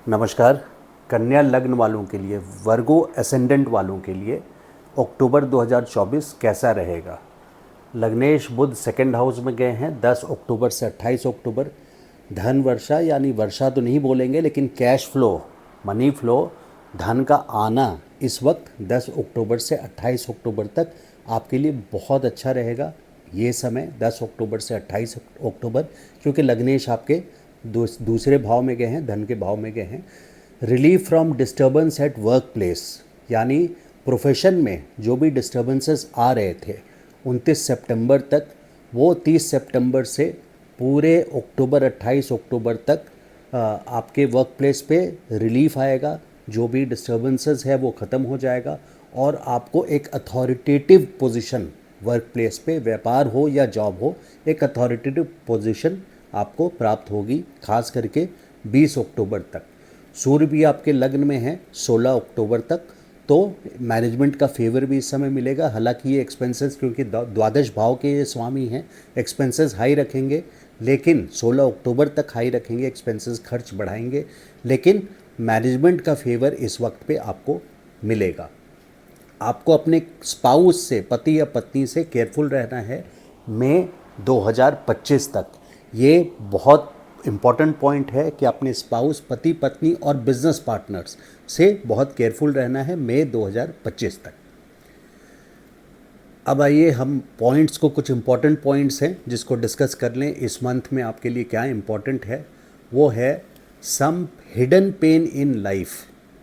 नमस्कार। कन्या लग्न वालों के लिए, वर्गो एसेंडेंट वालों के लिए अक्टूबर 2024 कैसा रहेगा। लग्नेश बुध सेकंड हाउस में गए हैं 10 अक्टूबर से 28 अक्टूबर। धन वर्षा, यानी वर्षा तो नहीं बोलेंगे लेकिन कैश फ्लो, मनी फ्लो, धन का आना इस वक्त 10 अक्टूबर से 28 अक्टूबर तक आपके लिए बहुत अच्छा रहेगा। ये समय 10 अक्टूबर से 28 अक्टूबर, क्योंकि लग्नेश आपके दूसरे भाव में गए हैं, धन के भाव में गए हैं। Relief from disturbance at work place, यानी प्रोफेशन में जो भी डिस्टर्बेंसेस आ रहे थे 29 सितंबर तक, वो 30 सितंबर से पूरे अक्टूबर 28 अक्टूबर तक आपके वर्क प्लेस पे रिलीफ आएगा। जो भी डिस्टर्बेंसेस है वो ख़त्म हो जाएगा और आपको एक अथॉरिटेटिव पोजीशन वर्क प्लेस पे, व्यापार हो या जॉब हो, एक अथॉरिटेटिव पोजीशन आपको प्राप्त होगी, खास करके 20 अक्टूबर तक। सूर्य भी आपके लग्न में है 16 अक्टूबर तक, तो मैनेजमेंट का फेवर भी इस समय मिलेगा। हालांकि ये एक्सपेंसेस, क्योंकि द्वादश भाव के ये स्वामी हैं, एक्सपेंसेस हाई रखेंगे, लेकिन 16 अक्टूबर तक हाई रखेंगे, एक्सपेंसेस खर्च बढ़ाएंगे, लेकिन मैनेजमेंट का फेवर इस वक्त पे आपको मिलेगा। आपको अपने स्पाउस से, पति या पत्नी से केयरफुल रहना है मई 2025 तक। ये बहुत इम्पॉर्टेंट पॉइंट है कि अपने स्पाउस, पति पत्नी और बिजनेस पार्टनर्स से बहुत केयरफुल रहना है मई 2025 तक। अब आइए हम पॉइंट्स को, कुछ इम्पॉर्टेंट पॉइंट्स हैं जिसको डिस्कस कर लें। इस मंथ में आपके लिए क्या इम्पॉर्टेंट है, वो है some hidden pain in life.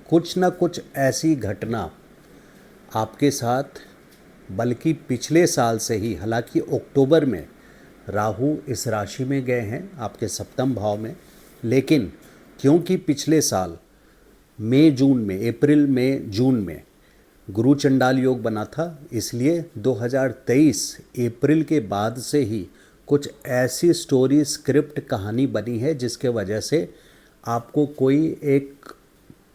कुछ ना कुछ ऐसी घटना आपके साथ, बल्कि पिछले साल से ही, हालांकि अक्टूबर में राहु इस राशि में गए हैं आपके सप्तम भाव में, लेकिन क्योंकि पिछले साल मई जून में, अप्रैल में जून में गुरु चंडाल योग बना था, इसलिए 2023 अप्रैल के बाद से ही कुछ ऐसी स्टोरी, स्क्रिप्ट, कहानी बनी है जिसके वजह से आपको कोई एक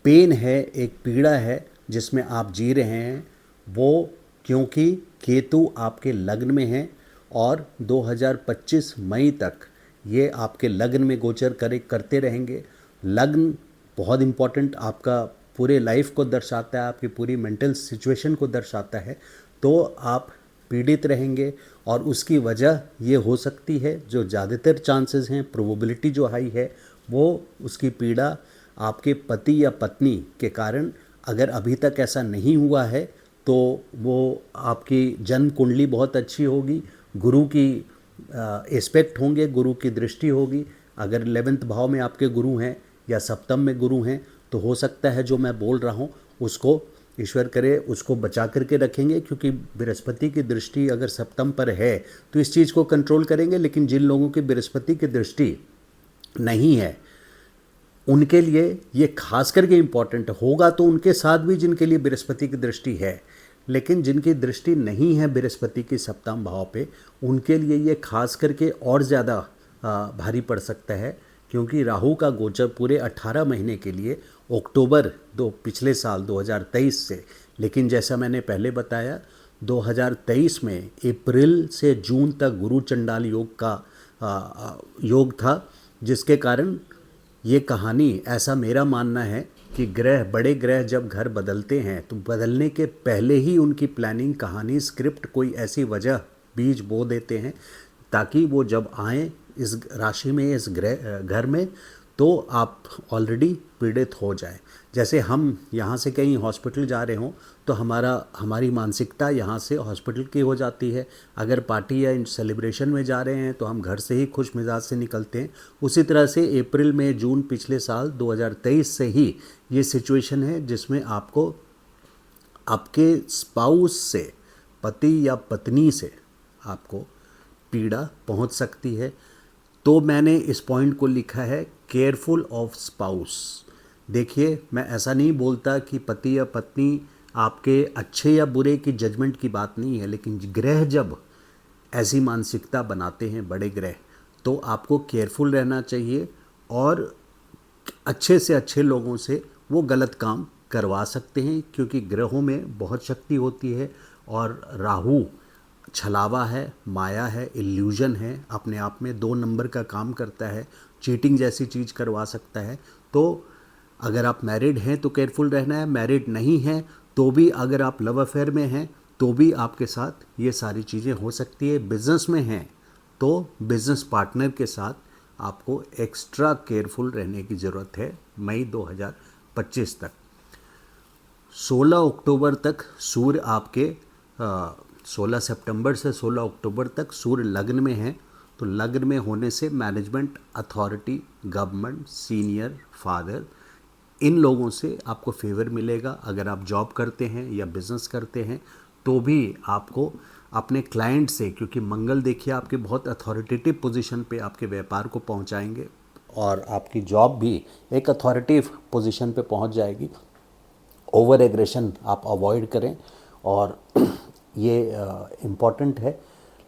पेन है, एक पीड़ा है जिसमें आप जी रहे हैं। वो क्योंकि केतु आपके लग्न में है और 2025 मई तक ये आपके लग्न में गोचर करते रहेंगे। लग्न बहुत इम्पॉर्टेंट, आपका पूरे लाइफ को दर्शाता है, आपकी पूरी मेंटल सिचुएशन को दर्शाता है। तो आप पीड़ित रहेंगे और उसकी वजह ये हो सकती है, जो ज़्यादातर चांसेस हैं, प्रोबेबिलिटी जो हाई है, वो उसकी पीड़ा आपके पति या पत्नी के कारण, अगर अभी तक ऐसा नहीं हुआ है तो वो आपकी जन्म कुंडली बहुत अच्छी होगी, गुरु की एस्पेक्ट होंगे, गुरु की दृष्टि होगी। अगर 11वें भाव में आपके गुरु हैं या सप्तम में गुरु हैं तो हो सकता है जो मैं बोल रहा हूँ उसको, ईश्वर करे, उसको बचा करके रखेंगे, क्योंकि बृहस्पति की दृष्टि अगर सप्तम पर है तो इस चीज़ को कंट्रोल करेंगे। लेकिन जिन लोगों की बृहस्पति की दृष्टि नहीं है उनके लिए ये खास करके इम्पॉर्टेंट होगा, तो उनके साथ भी जिनके लिए बृहस्पति की दृष्टि है, लेकिन जिनकी दृष्टि नहीं है बृहस्पति की सप्तम भाव पे, उनके लिए ये खास करके और ज़्यादा भारी पड़ सकता है, क्योंकि राहु का गोचर पूरे 18 महीने के लिए, अक्टूबर पिछले साल 2023 से, लेकिन जैसा मैंने पहले बताया 2023 में अप्रैल से जून तक गुरु चंडाल योग का योग था, जिसके कारण ये कहानी, ऐसा मेरा मानना है कि ग्रह, बड़े ग्रह जब घर बदलते हैं तो बदलने के पहले ही उनकी प्लानिंग, कहानी, स्क्रिप्ट, कोई ऐसी वजह बीज बो देते हैं ताकि वो जब आएँ इस राशि में, इस ग्रह घर में, तो आप ऑलरेडी पीड़ित हो जाए। जैसे हम यहाँ से कहीं हॉस्पिटल जा रहे हों तो हमारी मानसिकता यहाँ से हॉस्पिटल की हो जाती है। अगर पार्टी या सेलिब्रेशन में जा रहे हैं तो हम घर से ही खुश मिजाज से निकलते हैं। उसी तरह से अप्रैल में जून पिछले साल 2023 से ही ये सिचुएशन है जिसमें आपको आपके स्पाउस से, पति या पत्नी से आपको पीड़ा पहुंच सकती है। तो मैंने इस पॉइंट को लिखा है केयरफुल ऑफ स्पाउस। देखिए, मैं ऐसा नहीं बोलता कि पति या पत्नी आपके अच्छे या बुरे की जजमेंट की बात नहीं है, लेकिन ग्रह जब ऐसी मानसिकता बनाते हैं, बड़े ग्रह, तो आपको केयरफुल रहना चाहिए और अच्छे से अच्छे लोगों से वो गलत काम करवा सकते हैं, क्योंकि ग्रहों में बहुत शक्ति होती है और राहु छलावा है, माया है, इल्यूजन है, अपने आप में 2 नंबर का काम करता है, चीटिंग जैसी चीज़ करवा सकता है। तो अगर आप मैरिड हैं तो केयरफुल रहना है, मैरिड नहीं हैं तो भी अगर आप लव अफेयर में हैं तो भी आपके साथ ये सारी चीज़ें हो सकती है। बिजनेस में हैं तो बिजनेस पार्टनर के साथ आपको एक्स्ट्रा केयरफुल रहने की ज़रूरत है मई 2025 तक। 16 अक्टूबर तक सूर्य आपके 16 सितंबर से 16 अक्टूबर तक सूर्य लग्न में है, तो लग्न में होने से management authority, government, senior, father, इन लोगों से आपको फेवर मिलेगा। अगर आप जॉब करते हैं या बिजनेस करते हैं तो भी आपको अपने क्लाइंट से, क्योंकि मंगल देखिए आपके बहुत अथॉरिटेटिव पोजीशन पे आपके व्यापार को पहुंचाएंगे और आपकी जॉब भी एक अथॉरिटेटिव पोजीशन पे पहुंच जाएगी। ओवर एग्रेशन आप अवॉइड करें और ये इम्पॉर्टेंट है।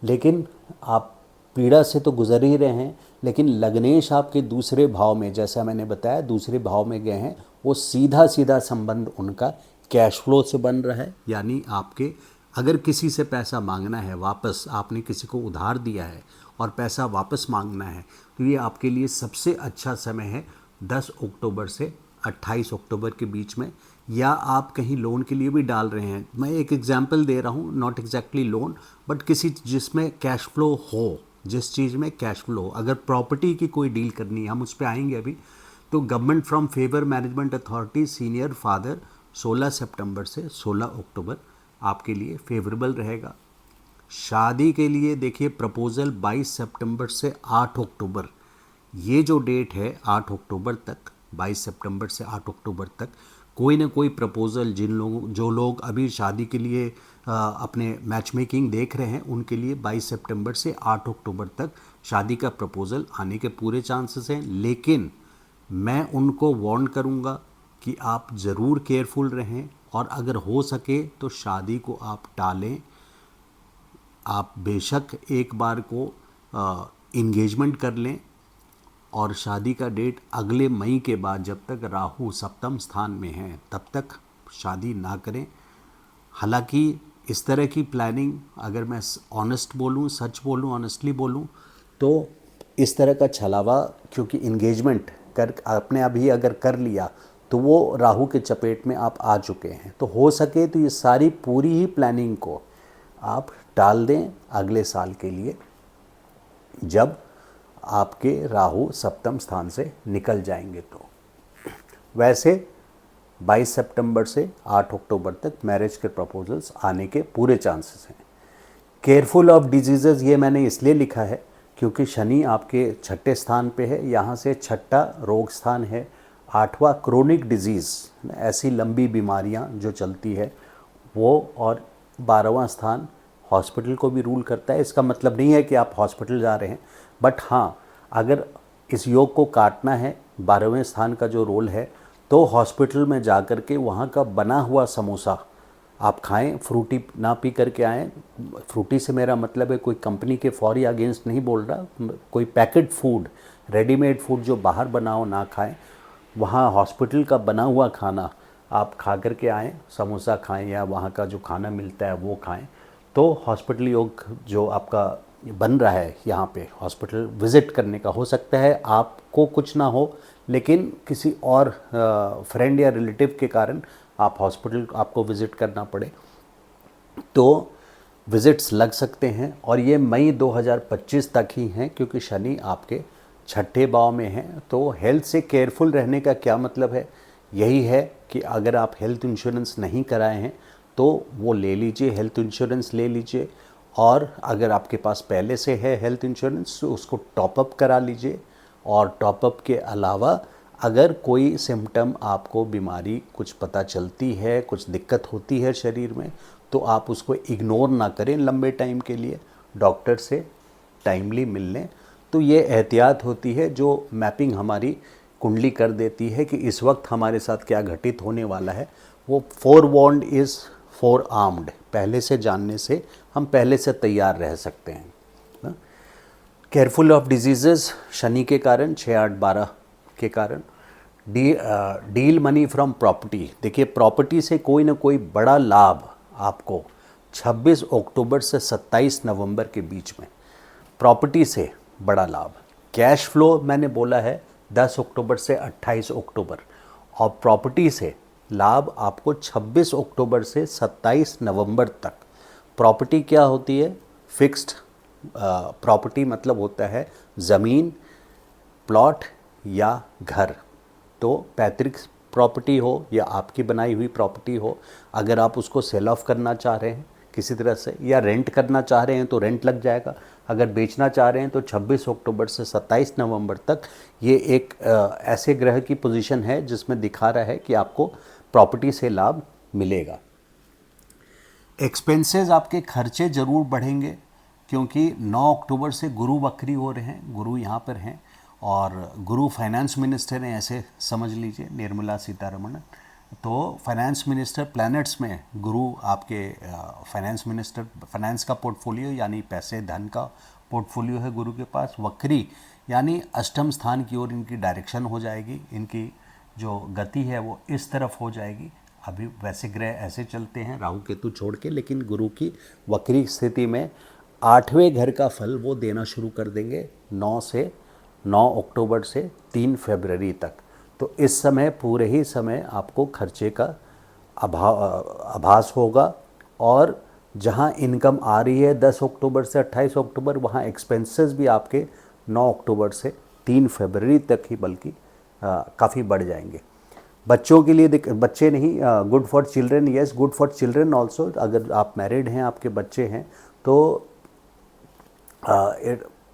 लेकिन आप पीड़ा से तो गुजर ही रहे हैं, लेकिन लग्नेश आपके दूसरे भाव में, जैसा मैंने बताया दूसरे भाव में गए हैं, वो सीधा सीधा संबंध उनका कैश फ्लो से बन रहा है। यानी आपके अगर किसी से पैसा मांगना है वापस, आपने किसी को उधार दिया है और पैसा वापस मांगना है, तो ये आपके लिए सबसे अच्छा समय है 10 अक्टूबर से 28 अक्टूबर के बीच में। या आप कहीं लोन के लिए भी डाल रहे हैं, मैं एक एग्जांपल दे रहा हूँ, नॉट एग्जैक्टली लोन बट किसी जिसमें कैश फ्लो हो, जिस चीज़ में कैश फ्लो हो। अगर प्रॉपर्टी की कोई डील करनी है, हम उस पर आएंगे अभी, तो government from favour management authority, senior, father, 16 सितंबर से 16 अक्टूबर आपके लिए फेवरेबल रहेगा। शादी के लिए देखिए प्रपोज़ल 22 सितंबर से 8 अक्टूबर, ये जो डेट है 8 अक्टूबर तक, 22 सितंबर से 8 अक्टूबर तक कोई ना कोई प्रपोज़ल, जो लोग अभी शादी के लिए अपने मैच मेकिंग देख रहे हैं उनके लिए 22 सितंबर से 8 अक्टूबर तक शादी का प्रपोज़ल आने के पूरे चांसेस हैं। लेकिन मैं उनको वार्न करूंगा कि आप ज़रूर केयरफुल रहें और अगर हो सके तो शादी को आप टालें। आप बेशक एक बार को इंगेजमेंट कर लें और शादी का डेट अगले मई के बाद, जब तक राहु सप्तम स्थान में है तब तक शादी ना करें। हालांकि इस तरह की प्लानिंग, अगर मैं ऑनेस्ट बोलूँ, सच बोलूँ, ऑनेस्टली बोलूँ, तो इस तरह का छलावा, क्योंकि इंगेजमेंट कर आपने अभी अगर कर लिया तो वो राहु के चपेट में आप आ चुके हैं, तो हो सके तो ये सारी पूरी ही प्लानिंग को आप टाल दें अगले साल के लिए, जब आपके राहु सप्तम स्थान से निकल जाएंगे। तो वैसे 22 सितंबर से 8 अक्टूबर तक मैरिज के प्रपोजल्स आने के पूरे चांसेस हैं। केयरफुल ऑफ डिजीज़ेज़, ये मैंने इसलिए लिखा है क्योंकि शनि आपके 6ठे स्थान पे है, यहाँ से 6ठा रोग स्थान है, 8वां क्रोनिक डिजीज़, ऐसी लंबी बीमारियाँ जो चलती है वो, और 12वां स्थान हॉस्पिटल को भी रूल करता है। इसका मतलब नहीं है कि आप हॉस्पिटल जा रहे हैं, बट हाँ, अगर इस योग को काटना है, 12वें स्थान का जो रोल है, तो हॉस्पिटल में जा कर के वहाँ का बना हुआ समोसा आप खाएं, फ्रूटी ना पी करके आएँ। फ्रूटी से मेरा मतलब है कोई कंपनी के फॉर या अगेंस्ट नहीं बोल रहा, कोई पैकेट फूड, रेडीमेड फूड जो बाहर बनाओ ना खाएं, वहाँ हॉस्पिटल का बना हुआ खाना आप खा करके आएँ, समोसा खाएं या वहाँ का जो खाना मिलता है वो खाएं। तो हॉस्पिटल योग जो आपका बन रहा है यहाँ पे, हॉस्पिटल विज़िट करने का, हो सकता है आपको कुछ ना हो लेकिन किसी और फ्रेंड या रिलेटिव के कारण आप हॉस्पिटल आपको विज़िट करना पड़े, तो विज़िट्स लग सकते हैं। और ये मई 2025 तक ही हैं, क्योंकि शनि आपके 6ठे भाव में हैं। तो हेल्थ से केयरफुल रहने का क्या मतलब है, यही है कि अगर आप हेल्थ इंश्योरेंस नहीं कराए हैं तो वो ले लीजिए, हेल्थ इंश्योरेंस ले लीजिए। और अगर आपके पास पहले से है हेल्थ इंश्योरेंस तो उसको टॉपअप करा लीजिए। और टॉपअप के अलावा अगर कोई सिम्टम आपको, बीमारी कुछ पता चलती है, कुछ दिक्कत होती है शरीर में, तो आप उसको इग्नोर ना करें लंबे टाइम के लिए, डॉक्टर से टाइमली मिल लें। तो ये एहतियात होती है जो मैपिंग हमारी कुंडली कर देती है कि इस वक्त हमारे साथ क्या घटित होने वाला है। वो फोरवॉर्न्ड इज़ फोर आर्म्ड, पहले से जानने से हम पहले से तैयार रह सकते हैं। केयरफुल ऑफ डिजीज़ेज़, शनि के कारण, 6, 8, 12 के कारण। डील मनी फ्रॉम प्रॉपर्टी, देखिए प्रॉपर्टी से कोई ना कोई बड़ा लाभ आपको 26 अक्टूबर से 27 नवंबर के बीच में, प्रॉपर्टी से बड़ा लाभ। कैश फ्लो मैंने बोला है 10 अक्टूबर से 28 अक्टूबर, और प्रॉपर्टी से लाभ आपको 26 अक्टूबर से 27 नवंबर तक। प्रॉपर्टी क्या होती है? फिक्स्ड प्रॉपर्टी मतलब होता है ज़मीन, प्लॉट या घर। तो पैतृक प्रॉपर्टी हो या आपकी बनाई हुई प्रॉपर्टी हो, अगर आप उसको सेल ऑफ करना चाह रहे हैं किसी तरह से या रेंट करना चाह रहे हैं तो रेंट लग जाएगा। अगर बेचना चाह रहे हैं तो 26 अक्टूबर से 27 नवंबर तक ये एक ऐसे ग्रह की पोजीशन है जिसमें दिखा रहा है कि आपको प्रॉपर्टी से लाभ मिलेगा। एक्सपेंसेस, आपके खर्चे ज़रूर बढ़ेंगे क्योंकि 9 अक्टूबर से गुरु वक्री हो रहे हैं, गुरु यहाँ पर हैं और गुरु फाइनेंस मिनिस्टर हैं, ऐसे समझ लीजिए, निर्मला सीतारमण। तो फाइनेंस मिनिस्टर प्लैनेट्स में गुरु आपके फाइनेंस मिनिस्टर, फाइनेंस का पोर्टफोलियो यानी पैसे धन का पोर्टफोलियो है गुरु के पास। वक्री यानी अष्टम स्थान की ओर इनकी डायरेक्शन हो जाएगी, इनकी जो गति है वो इस तरफ हो जाएगी। अभी वैसे ग्रह ऐसे चलते हैं राहु केतु छोड़ के, लेकिन गुरु की वक्री स्थिति में 8वें घर का फल वो देना शुरू कर देंगे 9 अक्टूबर से 3 फरवरी तक। तो इस समय पूरे ही समय आपको खर्चे का आभास होगा और जहां इनकम आ रही है 10 अक्टूबर से 28 अक्टूबर, वहां एक्सपेंसेस भी आपके 9 अक्टूबर से 3 फरवरी तक ही बल्कि काफ़ी बढ़ जाएंगे। बच्चों के लिए बच्चे नहीं, good for children, yes good for children also. अगर आप मैरिड हैं, आपके बच्चे हैं, तो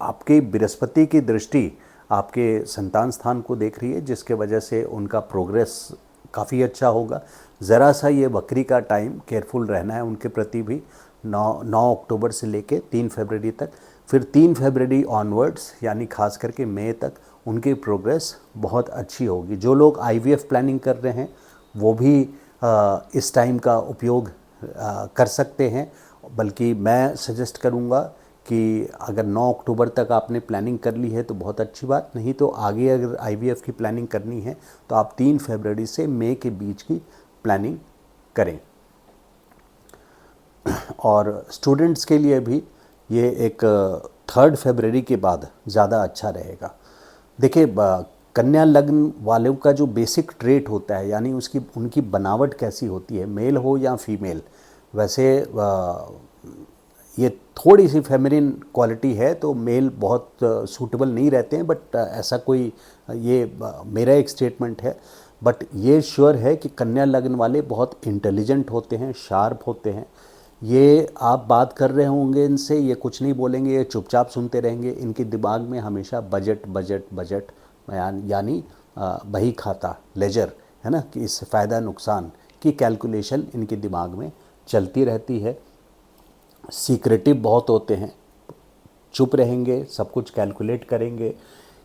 आपकी बृहस्पति की दृष्टि आपके संतान स्थान को देख रही है, जिसके वजह से उनका प्रोग्रेस काफ़ी अच्छा होगा। ज़रा सा ये वक्री का टाइम केयरफुल रहना है उनके प्रति भी, 9 अक्टूबर से लेके 3 फरवरी तक। फिर 3 फरवरी ऑनवर्ड्स यानी खास करके मई तक उनकी प्रोग्रेस बहुत अच्छी होगी। जो लोग IVF प्लानिंग कर रहे हैं वो भी इस टाइम का उपयोग कर सकते हैं, बल्कि मैं सजेस्ट करूँगा कि अगर 9 अक्टूबर तक आपने प्लानिंग कर ली है तो बहुत अच्छी बात, नहीं तो आगे अगर IVF की प्लानिंग करनी है तो आप 3 फरवरी से मई के बीच की प्लानिंग करें। और स्टूडेंट्स के लिए भी ये एक 3 फरवरी के बाद ज़्यादा अच्छा रहेगा। देखिए, कन्या लग्न वालों का जो बेसिक ट्रेट होता है, यानी उनकी बनावट कैसी होती है, मेल हो या फीमेल, वैसे ये थोड़ी सी फेमिनिन क्वालिटी है तो मेल बहुत सूटेबल नहीं रहते हैं, बट ऐसा कोई ये मेरा एक स्टेटमेंट है। बट ये श्योर है कि कन्या लग्न वाले बहुत इंटेलिजेंट होते हैं, शार्प होते हैं। ये आप बात कर रहे होंगे इनसे, ये कुछ नहीं बोलेंगे, ये चुपचाप सुनते रहेंगे। इनके दिमाग में हमेशा बजट बजट बजट यानी बही खाता, लेजर, है ना, कि इससे फ़ायदा नुकसान की कैलकुलेशन इनके दिमाग में चलती रहती है। सीक्रेटिव बहुत होते हैं, चुप रहेंगे, सब कुछ कैलकुलेट करेंगे।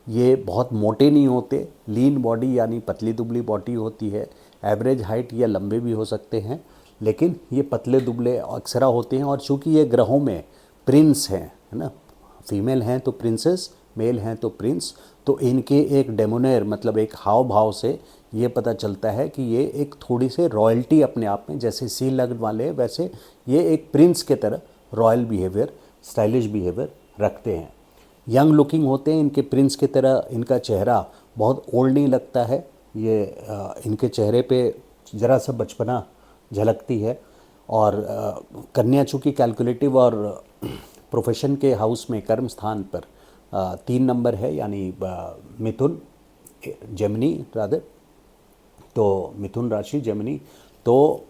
ये बहुत मोटे नहीं होते, लीन बॉडी यानी पतली दुबली बॉडी होती है। एवरेज हाइट या लंबे भी हो सकते हैं, लेकिन ये पतले दुबले अक्सरा होते हैं। और चूँकि ये ग्रहों में प्रिंस हैं, है ना, फीमेल हैं तो प्रिंसेस, मेल हैं तो प्रिंस, तो इनके एक डेमोनेर मतलब एक हाव भाव से ये पता चलता है कि ये एक थोड़ी से रॉयल्टी अपने आप में, जैसे सी लग्न वाले वैसे ये एक प्रिंस के तरह रॉयल बिहेवियर, स्टाइलिश बिहेवियर रखते हैं। यंग लुकिंग होते हैं, इनके प्रिंस की तरह इनका चेहरा बहुत ओल्ड नहीं लगता है। ये इनके चेहरे पे ज़रा सा बचपना झलकती है। और कन्या चूँकि कैलकुलेटिव और प्रोफेशन के हाउस में कर्म स्थान पर 3 नंबर है, यानी मिथुन, जेमिनी रादर, तो मिथुन राशि जेमिनी, तो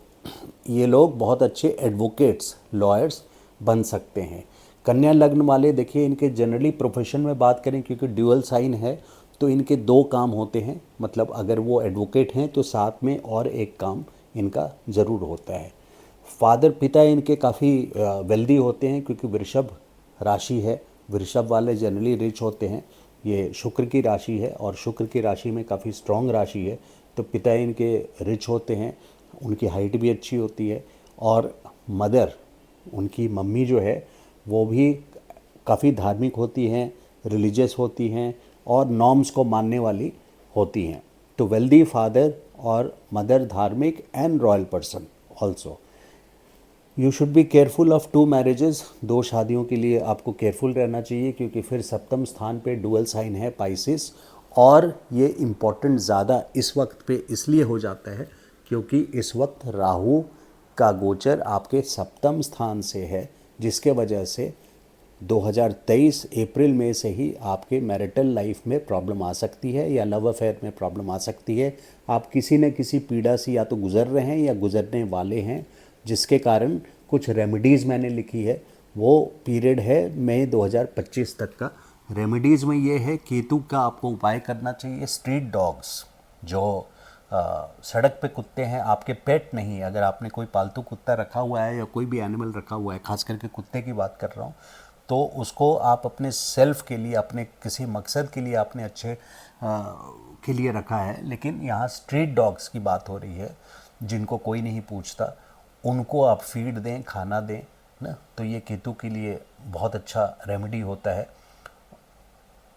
ये लोग बहुत अच्छे एडवोकेट्स, लॉयर्स बन सकते हैं। कन्या लग्न वाले देखिए, इनके जनरली प्रोफेशन में बात करें, क्योंकि ड्यूअल साइन है तो इनके 2 काम होते हैं। मतलब अगर वो एडवोकेट हैं तो साथ में और एक काम इनका ज़रूर होता है। फादर, पिता इनके काफ़ी वेल्दी होते हैं, क्योंकि वृषभ राशि है। वृषभ वाले जनरली रिच होते हैं। ये शुक्र की राशि है और शुक्र की राशि में काफ़ी स्ट्रॉन्ग राशि है, तो पिता इनके रिच होते हैं, उनकी हाइट भी अच्छी होती है। और मदर, उनकी मम्मी जो है वो भी काफ़ी धार्मिक होती हैं, रिलीजियस होती हैं और नॉर्म्स को मानने वाली होती हैं। तो वेल्दी फादर और मदर धार्मिक and royal person also. You should be careful of 2 marriages. 2 शादियों के लिए आपको केयरफुल रहना चाहिए, क्योंकि फिर 7वें स्थान पे डुअल साइन है पाइसिस, और ये इम्पोर्टेंट ज़्यादा इस वक्त पे इसलिए हो जाता है क्योंकि इस वक्त राहु का गोचर आपके सप्तम स्थान से है, जिसके वजह से 2023 अप्रैल में से ही आपके मैरिटल लाइफ में प्रॉब्लम आ सकती है या लव अफेयर में प्रॉब्लम आ सकती है। आप किसी न किसी पीड़ा से या तो गुजर रहे हैं या गुजरने वाले हैं, जिसके कारण कुछ रेमेडीज़ मैंने लिखी है। वो पीरियड है मई 2025 तक का। रेमेडीज़ में ये है, केतु का आपको उपाय करना चाहिए। स्ट्रीट डॉग्स जो सड़क पे कुत्ते हैं, आपके पेट नहीं, अगर आपने कोई पालतू कुत्ता रखा हुआ है या कोई भी एनिमल रखा हुआ है, खास करके कुत्ते की बात कर रहा हूँ, तो उसको आप अपने सेल्फ के लिए, अपने किसी मकसद के लिए, अपने अच्छे के लिए रखा है। लेकिन यहाँ स्ट्रीट डॉग्स की बात हो रही है जिनको कोई नहीं पूछता, उनको आप फीड दें, खाना दें ना, तो ये केतु के लिए बहुत अच्छा रेमेडी होता है।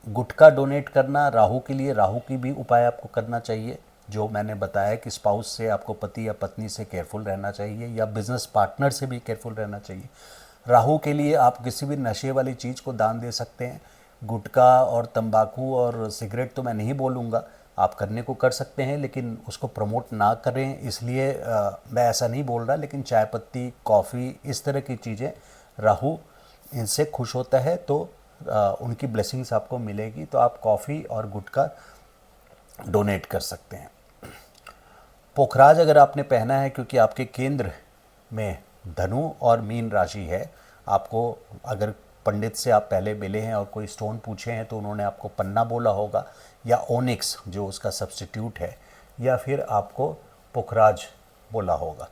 गुटखा डोनेट करना राहु के लिए, राहु की भी उपाय आपको करना चाहिए, जो मैंने बताया कि स्पाउस से, आपको पति या पत्नी से केयरफुल रहना चाहिए या बिजनेस पार्टनर से भी केयरफुल रहना चाहिए। राहु के लिए आप किसी भी नशे वाली चीज़ को दान दे सकते हैं। गुटखा और तंबाकू और सिगरेट तो मैं नहीं बोलूँगा, आप करने को कर सकते हैं, लेकिन उसको प्रमोट ना करें, इसलिए मैं ऐसा नहीं बोल रहा। लेकिन चाय पत्ती, कॉफ़ी, इस तरह की चीज़ें, राहु इनसे खुश होता है, तो उनकी ब्लेसिंग्स आपको मिलेगी। तो आप कॉफ़ी और गुटखा डोनेट कर सकते हैं। पोखराज अगर आपने पहना है, क्योंकि आपके केंद्र में धनु और मीन राशि है, आपको अगर पंडित से आप पहले मिले हैं और कोई स्टोन पूछे हैं तो उन्होंने आपको पन्ना बोला होगा, या ओनिक्स जो उसका सब्स्टिट्यूट है, या फिर आपको पोखराज बोला होगा।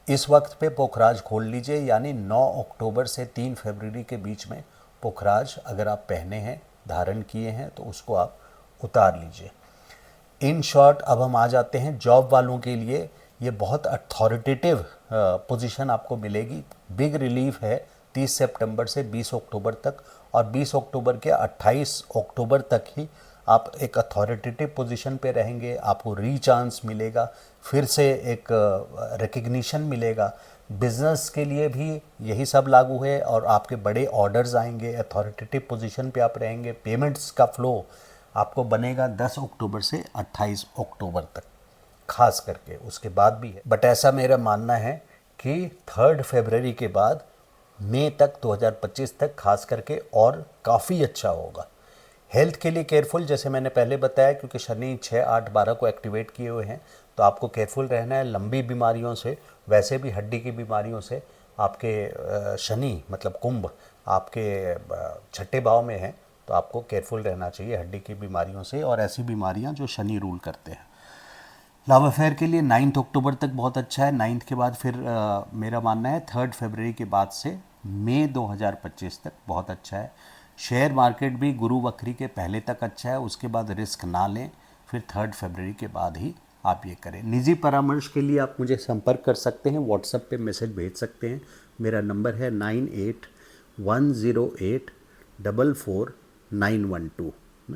इस वक्त पे पोखराज खोल लीजिए, यानी 9 अक्टूबर से 3 फरवरी के बीच में पोखराज अगर आप पहने हैं, धारण किए हैं, तो उसको आप उतार लीजिए। इन शॉर्ट अब हम आ जाते हैं जॉब वालों के लिए। ये बहुत अथॉरिटेटिव पोजीशन आपको मिलेगी। बिग रिलीफ है 30 सितंबर से 20 अक्टूबर तक, और 20 अक्टूबर के 28 अक्टूबर तक ही आप एक अथॉरिटेटिव पोजीशन पे रहेंगे। आपको रीचांस मिलेगा, फिर से एक रिकग्निशन मिलेगा। बिजनेस के लिए भी यही सब लागू है, और आपके बड़े ऑर्डर्स आएंगे। अथॉरिटेटिव पोजीशन पे आप रहेंगे। पेमेंट्स का फ्लो आपको बनेगा 10 अक्टूबर से 28 अक्टूबर तक, खास करके। उसके बाद भी है, बट ऐसा मेरा मानना है कि 3 फरवरी के बाद मई तक, 2025 तक खास करके, और काफ़ी अच्छा होगा। हेल्थ के लिए केयरफुल, जैसे मैंने पहले बताया, क्योंकि शनि 6, 8, 12 को एक्टिवेट किए हुए हैं, तो आपको केयरफुल रहना है लंबी बीमारियों से, वैसे भी हड्डी की बीमारियों से। आपके शनि मतलब कुंभ आपके छठे भाव में है, तो आपको केयरफुल रहना चाहिए हड्डी की बीमारियों से और ऐसी बीमारियां जो शनि रूल करते हैं। लव अफेयर के लिए 9 अक्टूबर तक बहुत अच्छा है। 9 के बाद फिर मेरा मानना है 3 फरवरी के बाद से मई 2025 तक बहुत अच्छा है। शेयर मार्केट भी गुरु वक्री के पहले तक अच्छा है, उसके बाद रिस्क ना लें, फिर 3 फरवरी के बाद ही आप ये करें। निजी परामर्श के लिए आप मुझे संपर्क कर सकते हैं, व्हाट्सएप पे मैसेज भेज सकते हैं। मेरा नंबर है 9810844912।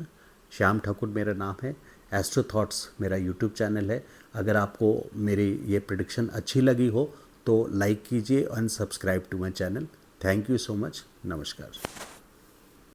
श्याम ठाकुर मेरा नाम है। एस्ट्रो थॉट्स मेरा यूट्यूब चैनल है। अगर आपको मेरी ये प्रेडिक्शन अच्छी लगी हो तो लाइक कीजिए and subscribe to my channel. Thank you so much. नमस्कार।